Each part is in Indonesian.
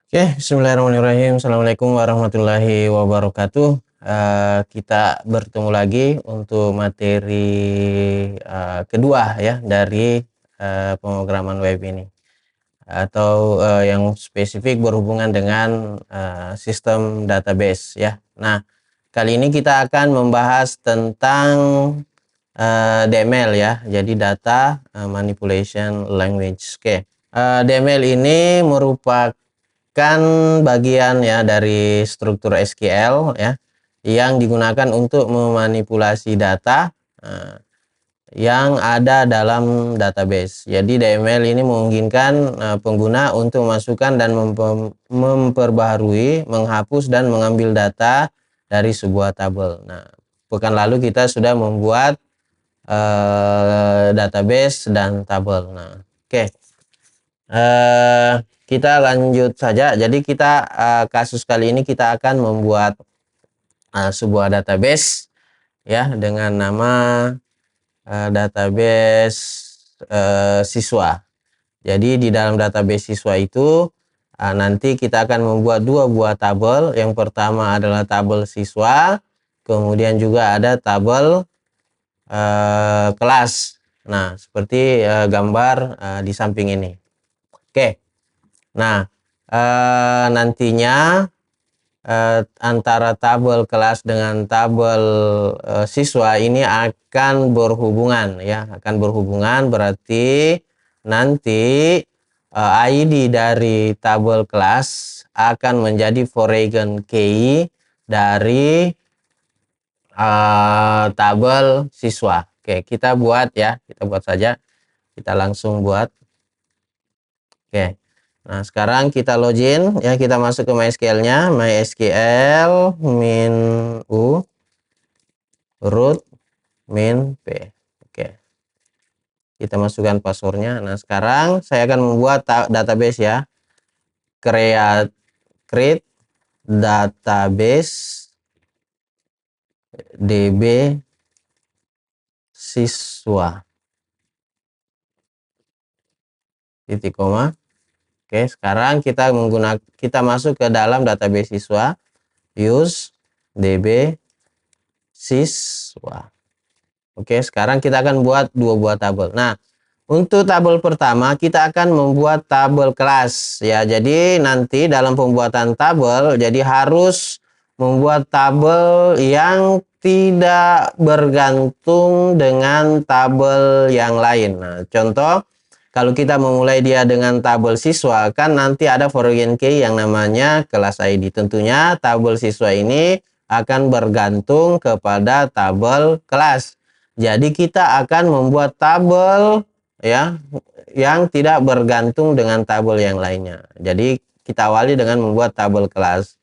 Oke, bismillahirrahmanirrahim. Assalamualaikum warahmatullahi wabarakatuh. Kita bertemu lagi untuk materi kedua ya dari pemrograman web ini, atau yang spesifik berhubungan dengan sistem database ya. Nah, kali ini kita akan membahas tentang DML ya, jadi Data Manipulation Language. Oke, DML ini merupakan bagian ya dari struktur SQL ya, yang digunakan untuk memanipulasi data yang ada dalam database. Jadi DML ini memungkinkan pengguna untuk memasukkan dan memperbaharui, menghapus dan mengambil data dari sebuah tabel. Nah, pekan lalu kita sudah membuat database dan tabel. Nah, oke. Kita lanjut saja. Jadi kita kasus kali ini kita akan membuat sebuah database ya dengan nama database siswa. Jadi di dalam database siswa itu nanti kita akan membuat dua buah tabel. Yang pertama adalah tabel siswa, kemudian juga ada tabel kelas. Nah, seperti gambar di samping ini. Oke. Nah, nantinya antara tabel kelas dengan tabel siswa ini akan berhubungan ya, berarti nanti ID dari tabel kelas akan menjadi foreign key dari tabel siswa. Oke, kita buat saja, kita langsung buat. Oke. Nah, sekarang kita login ya, kita masuk ke MySQL-nya, MySQL min u root min p. Oke. Kita masukkan passwordnya. Nah, sekarang saya akan membuat database ya. Create database db siswa. Titik koma. Oke, sekarang kita masuk ke dalam database siswa, use db siswa. Oke, sekarang kita akan buat dua buah tabel. Nah, untuk tabel pertama kita akan membuat tabel kelas ya. Jadi nanti dalam pembuatan tabel jadi harus membuat tabel yang tidak bergantung dengan tabel yang lain. Nah, contoh kalau kita memulai dia dengan tabel siswa, kan nanti ada foreign key yang namanya kelas ID. Tentunya tabel siswa ini akan bergantung kepada tabel kelas. Jadi kita akan membuat tabel ya yang tidak bergantung dengan tabel yang lainnya. Jadi kita awali dengan membuat tabel kelas.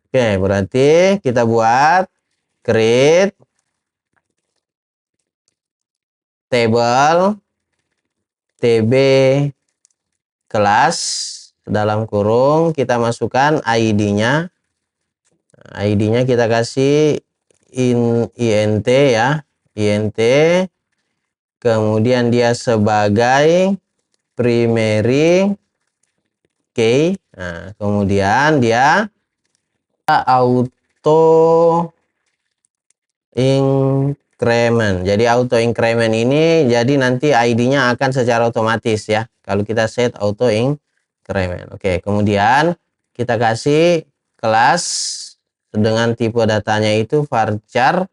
Oke, berarti kita buat create table tb kelas, dalam kurung kita masukkan ID-nya. ID-nya kita kasih int ya, int, kemudian dia sebagai primary key. Nah, kemudian dia auto increment. Jadi auto increment ini jadi nanti ID-nya akan secara otomatis ya, kalau kita set auto increment. Oke, kemudian kita kasih kelas dengan tipe datanya itu varchar.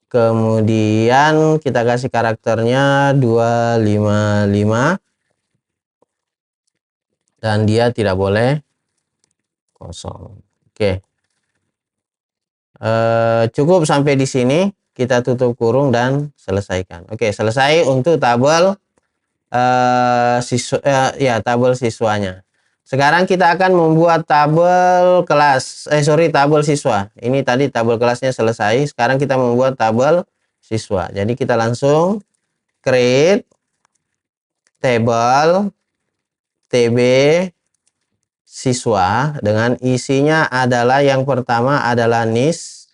Kemudian kita kasih karakternya 255 dan dia tidak boleh kosong. Oke. Cukup sampai di sini, kita tutup kurung dan selesaikan. Oke, selesai untuk tabel tabel siswanya. Sekarang kita akan membuat tabel kelas, tabel siswa. Ini tadi tabel kelasnya selesai. Sekarang kita membuat tabel siswa. Jadi kita langsung create table tb siswa dengan isinya adalah yang pertama adalah nis.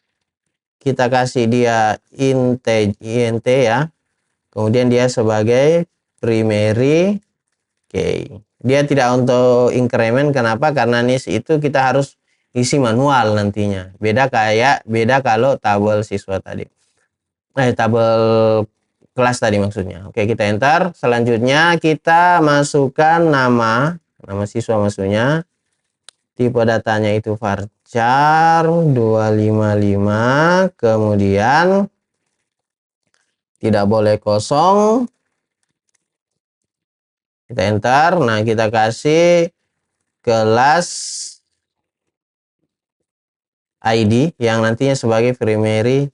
Kita kasih dia int ya. Kemudian dia sebagai primary key. Dia tidak untuk increment. Kenapa? Karena nis itu kita harus isi manual nantinya. Beda kalau tabel siswa tadi. Tabel kelas tadi maksudnya. Oke, kita enter. Selanjutnya kita masukkan nama siswa maksudnya. Tipe datanya itu varchar 255, kemudian tidak boleh kosong. Kita enter. Nah, kita kasih kelas ID yang nantinya sebagai primary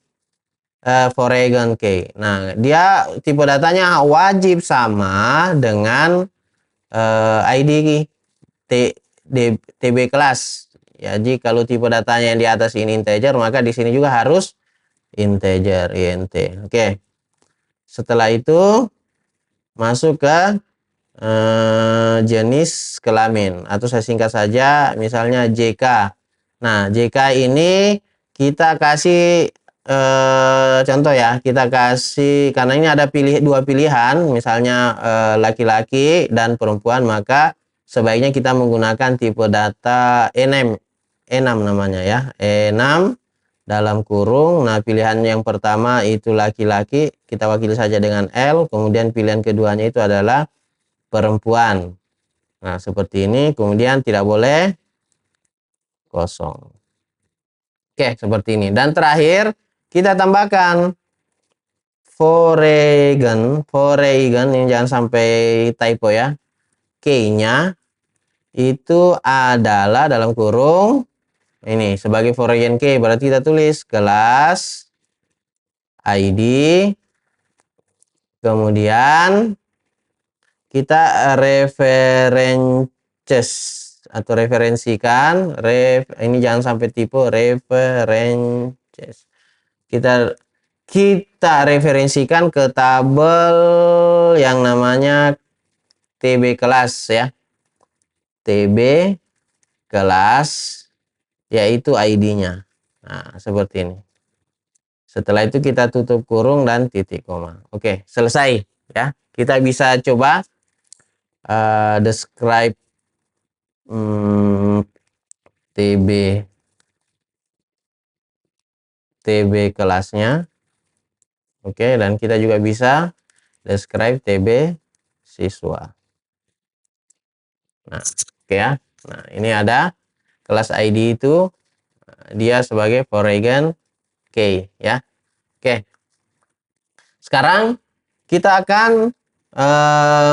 foreign key. Nah, dia tipe datanya wajib sama dengan ID TB kelas. Jadi kalau tipe datanya yang di atas ini integer, maka di sini juga harus integer int. Oke. Setelah itu masuk ke jenis kelamin, atau saya singkat saja misalnya JK. Nah, JK ini kita kasih contoh ya, kita kasih, karena ini ada dua pilihan, misalnya laki-laki dan perempuan, maka sebaiknya kita menggunakan tipe data E6 namanya ya, E6 dalam kurung. Nah, pilihan yang pertama itu laki-laki, kita wakili saja dengan L, kemudian pilihan keduanya itu adalah perempuan. Nah, seperti ini, kemudian tidak boleh kosong. Oke, seperti ini. Dan terakhir, kita tambahkan foreign, ini jangan sampai typo ya. K-nya itu adalah dalam kurung ini sebagai foreign key, berarti kita tulis kelas ID, kemudian kita references atau referensikan, ini jangan sampai typo, references. Kita referensikan ke tabel yang namanya TB kelas ya. TB kelas, yaitu ID-nya. Nah, seperti ini. Setelah itu kita tutup kurung dan titik koma. Oke, selesai ya. Kita bisa coba describe TB kelasnya. Oke, dan kita juga bisa describe TB siswa. Nah, oke ya. Nah, ini ada kelas ID itu dia sebagai foreign key ya. Oke. Sekarang kita akan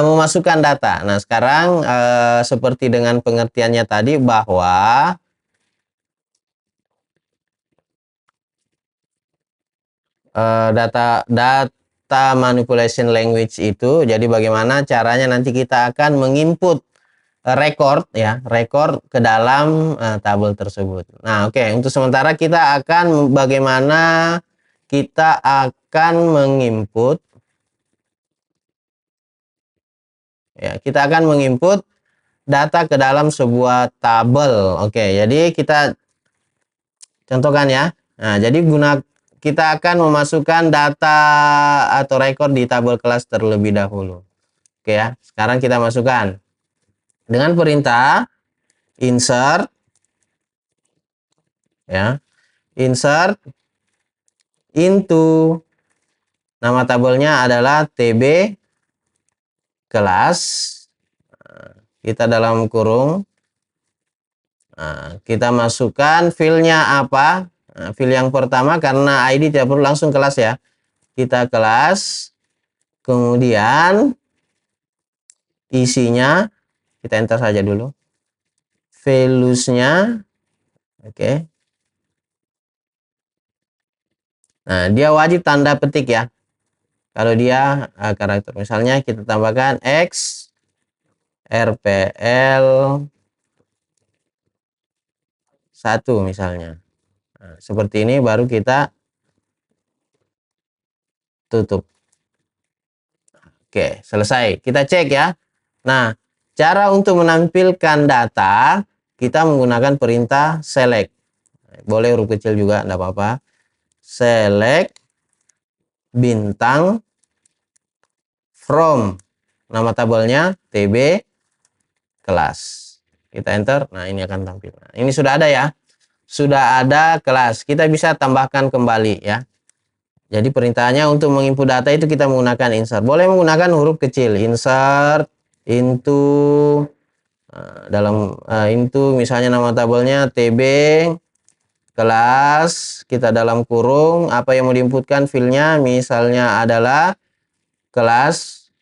memasukkan data. Nah, sekarang seperti dengan pengertiannya tadi bahwa data manipulation language itu, jadi bagaimana caranya nanti kita akan menginput record ke dalam tabel tersebut. Nah, oke, untuk sementara kita akan bagaimana kita akan menginput ya, kita akan menginput data ke dalam sebuah tabel. Oke, jadi kita contohkan ya. Nah, jadi kita akan memasukkan data atau record di tabel kelas terlebih dahulu. Oke ya, sekarang kita masukkan dengan perintah insert ya. Insert into, nama tabelnya adalah TB kelas. Kita dalam kurung. Nah, kita masukkan filenya apa? Nah, file yang pertama, karena ID tidak perlu langsung kelas ya. Kita kelas, kemudian isinya kita enter saja dulu. Values-nya, oke. Nah, dia wajib tanda petik ya. Kalau dia karakter, misalnya kita tambahkan X RPL 1 misalnya. Nah, seperti ini baru kita tutup. Oke, selesai. Kita cek ya. Nah, cara untuk menampilkan data, kita menggunakan perintah select. Boleh huruf kecil juga, enggak apa-apa. Select bintang from, nama tabelnya TB kelas. Kita enter. Nah, ini akan tampil. Nah, ini sudah ada ya. Sudah ada kelas. Kita bisa tambahkan kembali ya. Jadi perintahnya untuk menginput data itu kita menggunakan insert. Boleh menggunakan huruf kecil. Insert into into misalnya nama tabelnya TB kelas, kita dalam kurung apa yang mau diinputkan filenya misalnya adalah kelas,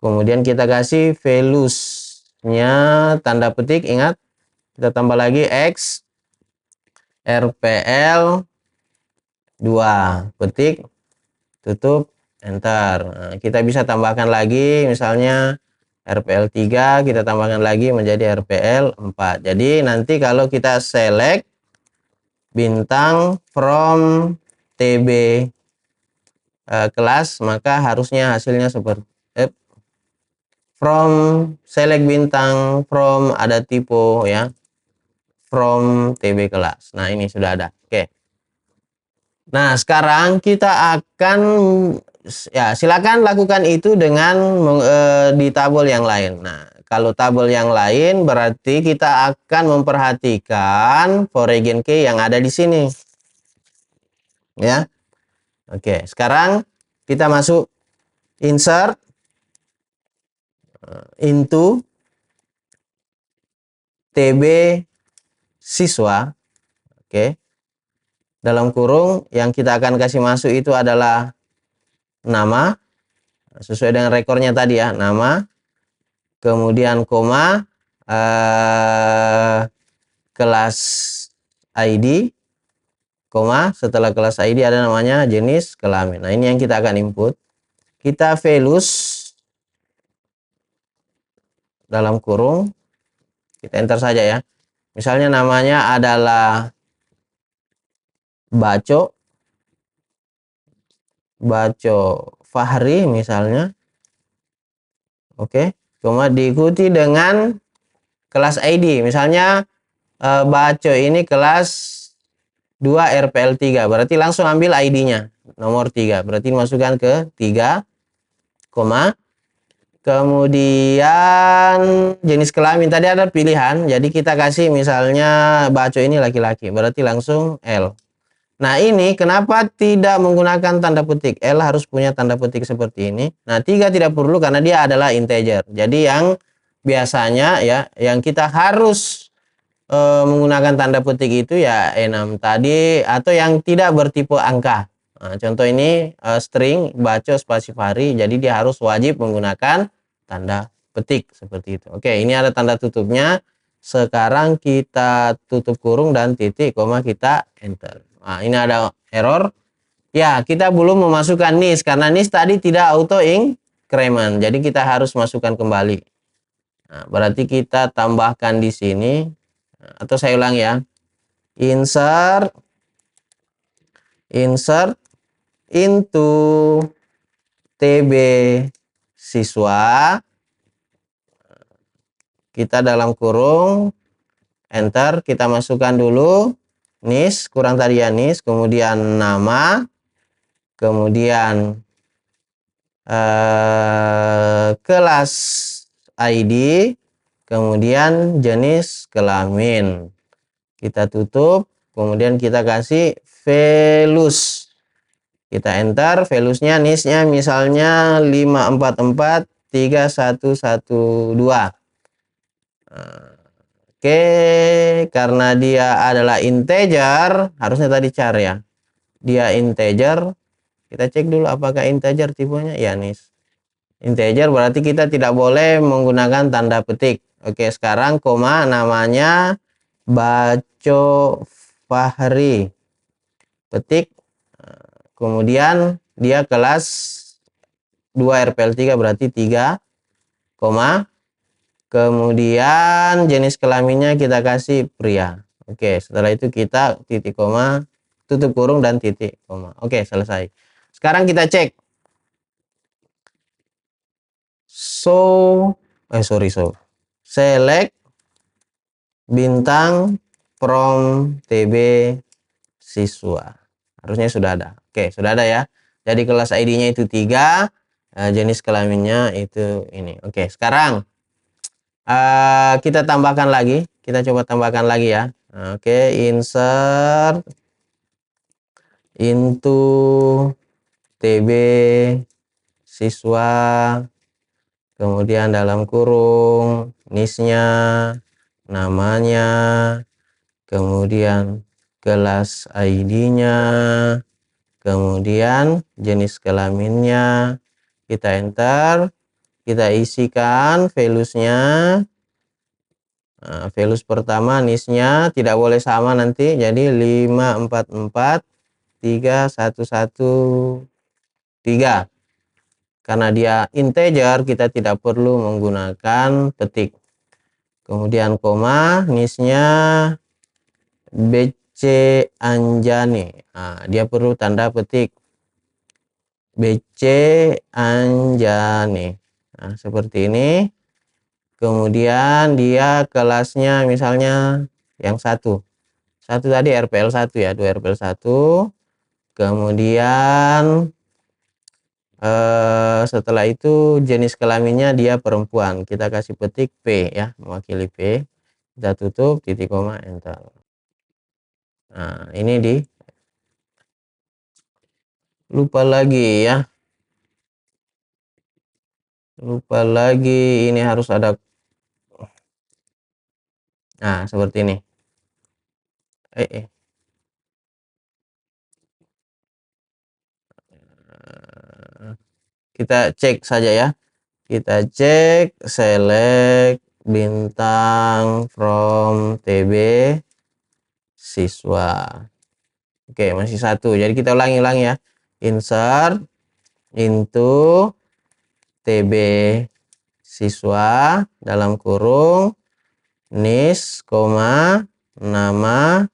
kemudian kita kasih values-nya tanda petik, ingat kita tambah lagi X RPL 2 petik, tutup, enter. Nah, kita bisa tambahkan lagi misalnya RPL 3, kita tambahkan lagi menjadi RPL 4. Jadi nanti kalau kita select bintang from TB kelas, maka harusnya hasilnya seperti from select bintang from ada tipe ya, from TB kelas. Nah, ini sudah ada. Oke. Nah, sekarang kita akan ya silakan lakukan itu dengan di tabel yang lain. Nah, kalau tabel yang lain berarti kita akan memperhatikan foreign key yang ada di sini. Ya. Oke, sekarang kita masuk insert into TB siswa. Oke. Dalam kurung yang kita akan kasih masuk itu adalah nama sesuai dengan rekornya tadi ya, nama, kemudian koma, kelas ID, koma, setelah kelas ID ada namanya jenis kelamin. Nah, ini yang kita akan input. Kita values dalam kurung, kita enter saja ya. Misalnya namanya adalah Baco Fahri misalnya. Oke, koma diikuti dengan kelas ID. Misalnya Baco ini kelas 2 RPL 3. Berarti langsung ambil ID-nya. Nomor 3. Berarti dimasukkan ke 3, koma. Kemudian jenis kelamin tadi ada pilihan. Jadi kita kasih misalnya Baco ini laki-laki. Berarti langsung L. Nah, ini kenapa tidak menggunakan tanda petik? L harus punya tanda petik seperti ini. Nah, 3 tidak perlu karena dia adalah integer. Jadi yang biasanya ya, yang kita harus menggunakan tanda petik itu ya enum tadi, atau yang tidak bertipe angka. Nah, contoh ini string Baco spasifari, jadi dia harus wajib menggunakan tanda petik seperti itu. Oke, ini ada tanda tutupnya. Sekarang kita tutup kurung dan titik, koma, kita enter. Nah, ini ada error. Ya, kita belum memasukkan nis karena nis tadi tidak auto increment. Jadi kita harus masukkan kembali. Nah, berarti kita tambahkan di sini, atau saya ulang ya. Insert into TB siswa. Kita dalam kurung, enter, kita masukkan dulu nis, kurang tadi ya nis, kemudian nama, kemudian kelas ID, kemudian jenis kelamin. Kita tutup, kemudian kita kasih values. Kita enter, values-nya nis-nya misalnya 5443112. Oke, karena dia adalah integer, harusnya tadi char ya. Dia integer. Kita cek dulu apakah integer tipenya. Ya, nis. Integer berarti kita tidak boleh menggunakan tanda petik. Oke, sekarang koma, namanya Baco Fahri. Petik. Kemudian dia kelas 2 RPL 3 berarti 3, koma. Kemudian jenis kelaminnya kita kasih pria. Oke, setelah itu kita titik koma, tutup kurung dan titik koma. Oke, selesai. Sekarang kita cek. Select bintang from TB siswa. Harusnya sudah ada. Oke, sudah ada ya. Jadi kelas ID-nya itu 3, jenis kelaminnya itu ini. Oke, sekarang Kita tambahkan lagi, kita coba tambahkan lagi ya. Oke, insert into TB siswa, kemudian dalam kurung NIS-nya, namanya, kemudian kelas ID-nya, kemudian jenis kelaminnya. Kita enter, kita isikan values-nya. Nah, values pertama NIS-nya tidak boleh sama nanti, jadi 5443113. Karena dia integer, kita tidak perlu menggunakan petik. Kemudian koma, NIS-nya BC Anjani. Nah, dia perlu tanda petik. BC Anjani. Nah, seperti ini. Kemudian dia kelasnya misalnya yang satu tadi RPL 1 ya, 2 RPL 1. Kemudian setelah itu jenis kelaminnya dia perempuan. Kita kasih petik P ya, mewakili P. Kita tutup, titik koma, enter. Nah, ini lupa lagi ya. Lupa lagi, ini harus ada. Nah, seperti ini. Kita cek saja ya. Kita cek select bintang from TB siswa. Oke, masih satu. Jadi kita ulangi ya. Insert into TB siswa dalam kurung NIS, nama,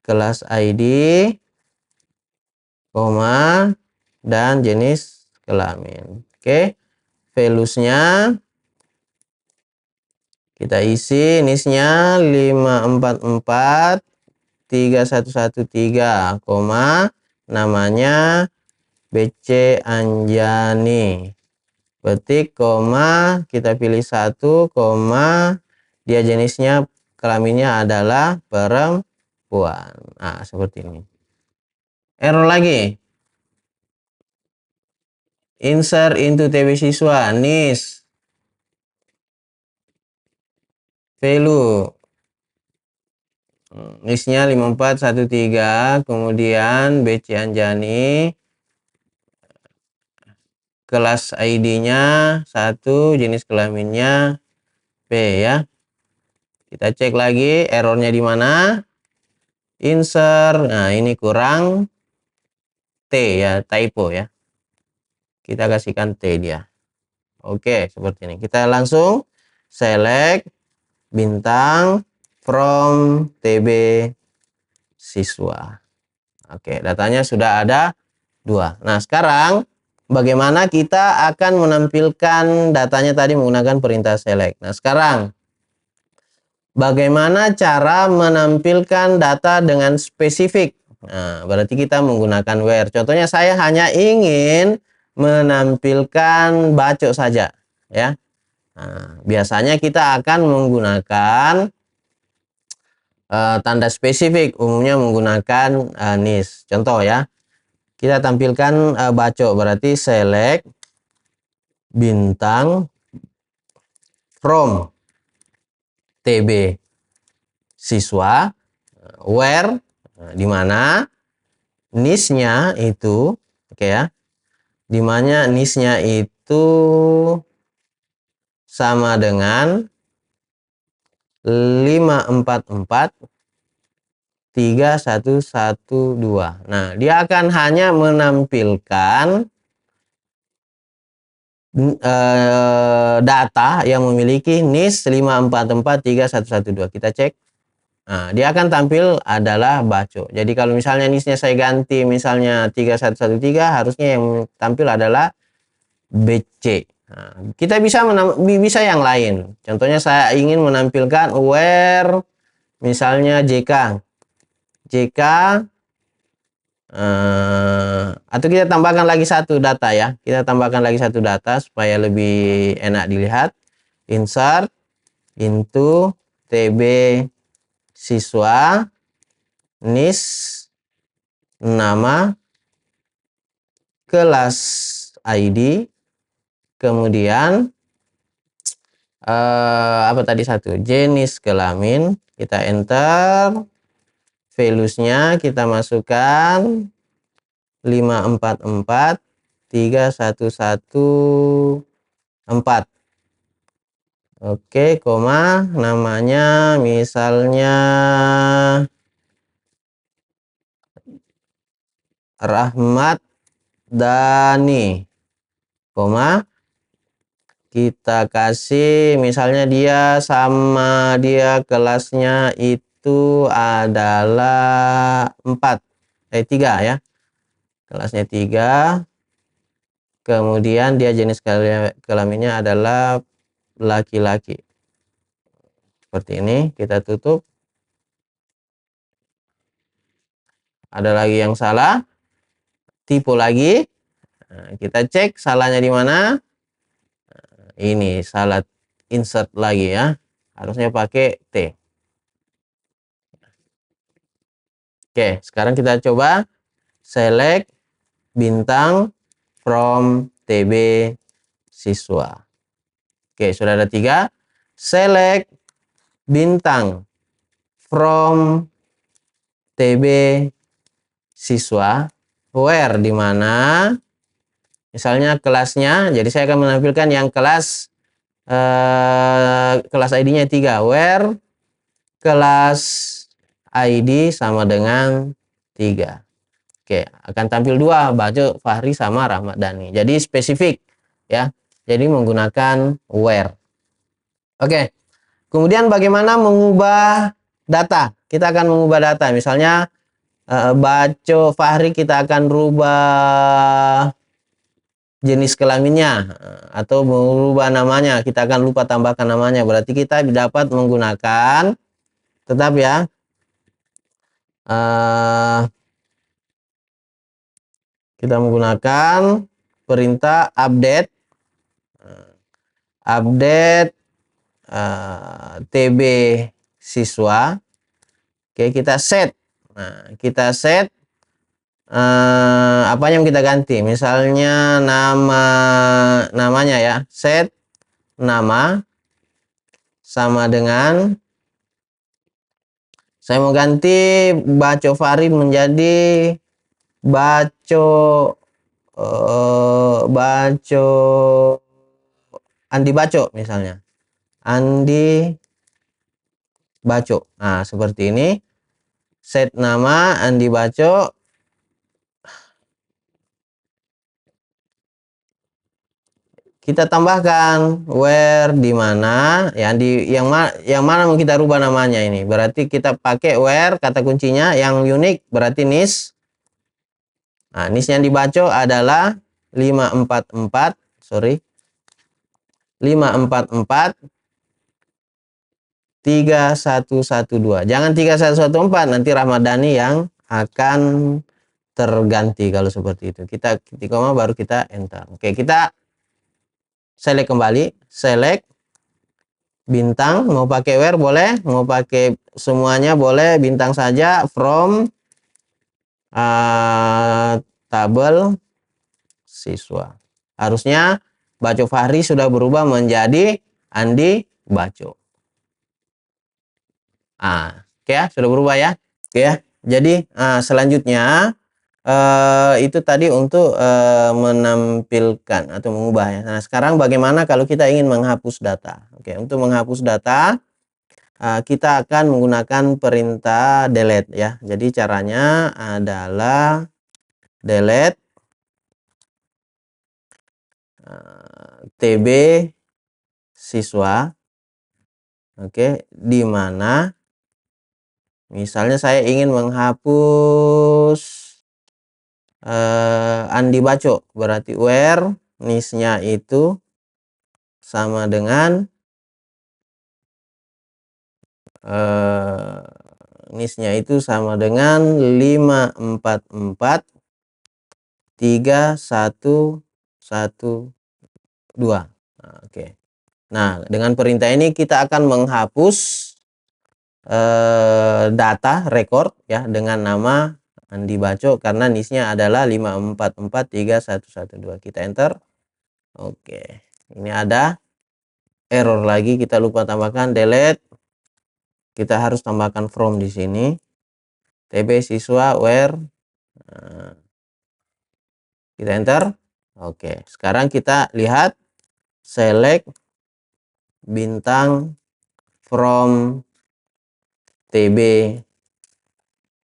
kelas ID, dan jenis kelamin. Oke, values-nya kita isi, NIS-nya 5443113, namanya BC Anjani. Petik, kita pilih 1, dia jenisnya kelaminnya adalah perempuan. Nah, seperti ini. Error lagi. Insert into TB siswa, NIS, value, NIS-nya 5413, kemudian BC Anjani, kelas ID-nya 1, jenis kelaminnya P ya. Kita cek lagi errornya di mana. Insert, nah ini kurang T ya, typo ya. Kita kasihkan T dia. Oke, seperti ini. Kita langsung select bintang from TB siswa. Oke, datanya sudah ada 2. Nah, sekarang bagaimana kita akan menampilkan datanya tadi menggunakan perintah select. Nah, sekarang bagaimana cara menampilkan data dengan spesifik? Nah, berarti kita menggunakan where. Contohnya saya hanya ingin menampilkan bacok saja ya. Nah, biasanya kita akan menggunakan tanda spesifik, umumnya menggunakan NIS. Contoh ya, kita tampilkan bacok, berarti select bintang from TB siswa where, di mana NIS-nya itu, oke ya, di mana NIS-nya itu sama dengan 5443112. Nah, dia akan hanya menampilkan data yang memiliki NIS 5443112. Kita cek. Nah, dia akan tampil adalah bacok. Jadi kalau misalnya NIS-nya saya ganti misalnya 3113, harusnya yang tampil adalah BC. Nah, kita bisa yang lain. Contohnya saya ingin menampilkan where misalnya JK. Atau kita tambahkan lagi satu data ya. Kita tambahkan lagi satu data supaya lebih enak dilihat. insert into TB siswa, NIS, nama, kelas ID, kemudian apa tadi satu, jenis kelamin, kita enter, values-nya kita masukkan 544 3114. Oke, koma, namanya misalnya Rahmat Dani, koma, kita kasih misalnya dia kelasnya itu adalah 3 ya, kelasnya 3, kemudian dia jenis kelaminnya adalah laki-laki. Seperti ini, kita tutup. Ada lagi yang salah, tipu lagi. Nah, kita cek salahnya di mana. Ini salah, insert lagi ya, harusnya pakai T. Oke, sekarang kita coba select bintang from TB siswa. Oke, sudah ada 3. Select bintang from TB siswa, where di mana misalnya kelasnya, jadi saya akan menampilkan yang kelas ID-nya 3, where kelas ID sama dengan 3. Oke, akan tampil 2, Bajo Fahri sama Rahmat Dani. Jadi spesifik ya. Jadi menggunakan where. Oke. Kemudian bagaimana mengubah data? Kita akan mengubah data. Misalnya Baco Fahri, kita akan rubah jenis kelaminnya atau merubah namanya. Kita akan lupa tambahkan namanya. Berarti kita dapat menggunakan, tetap ya, kita menggunakan perintah update TB siswa. Oke, kita set. Nah, kita set apa yang kita ganti. Misalnya namanya ya, set nama sama dengan, saya mau ganti Baco Fahri menjadi Baco Andi Baco misalnya. Andi Baco. Nah, seperti ini. Set nama Andi Baco. Kita tambahkan where di mana ya, yang mana mau kita rubah namanya ini. Berarti kita pakai where, kata kuncinya yang unik berarti NIS. Nah, NIS yang dibaca adalah 544, 544 3112. Jangan 3114, nanti Rahmat Dani yang akan terganti kalau seperti itu. Kita ketik koma baru kita enter. Oke, kita select kembali, select bintang, mau pakai where boleh, mau pakai semuanya boleh, bintang saja, from tabel siswa. Harusnya Baco Fahri sudah berubah menjadi Andi Baco. Oke ya, sudah berubah ya. Oke ya. Jadi selanjutnya itu tadi untuk menampilkan atau mengubah ya. Nah, sekarang bagaimana kalau kita ingin menghapus data? Oke, untuk menghapus data kita akan menggunakan perintah delete ya. Jadi caranya adalah delete TB siswa. Oke, di mana misalnya saya ingin menghapus Andi Baco, berarti where NIS-nya itu sama dengan NIS-nya itu sama dengan 544 3112. Oke. Nah, dengan perintah ini kita akan menghapus data record ya dengan nama Andi Baco karena NIS-nya adalah 5443112. Kita enter. Oke. Ini ada error lagi, kita lupa tambahkan delete. Kita harus tambahkan from di sini. TB siswa where. Nah, kita enter. Oke, sekarang kita lihat select bintang from TB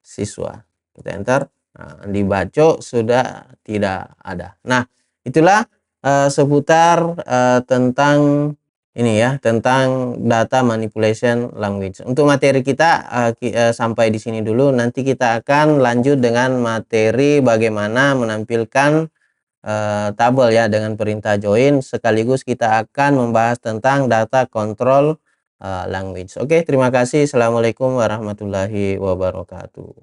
siswa. Kita enter. Nah, dibaco sudah tidak ada. Nah, itulah seputar tentang ini ya, tentang data manipulation language. Untuk materi kita sampai di sini dulu. Nanti kita akan lanjut dengan materi bagaimana menampilkan tabel ya dengan perintah join, sekaligus kita akan membahas tentang data control language. Oke, terima kasih. Assalamualaikum warahmatullahi wabarakatuh.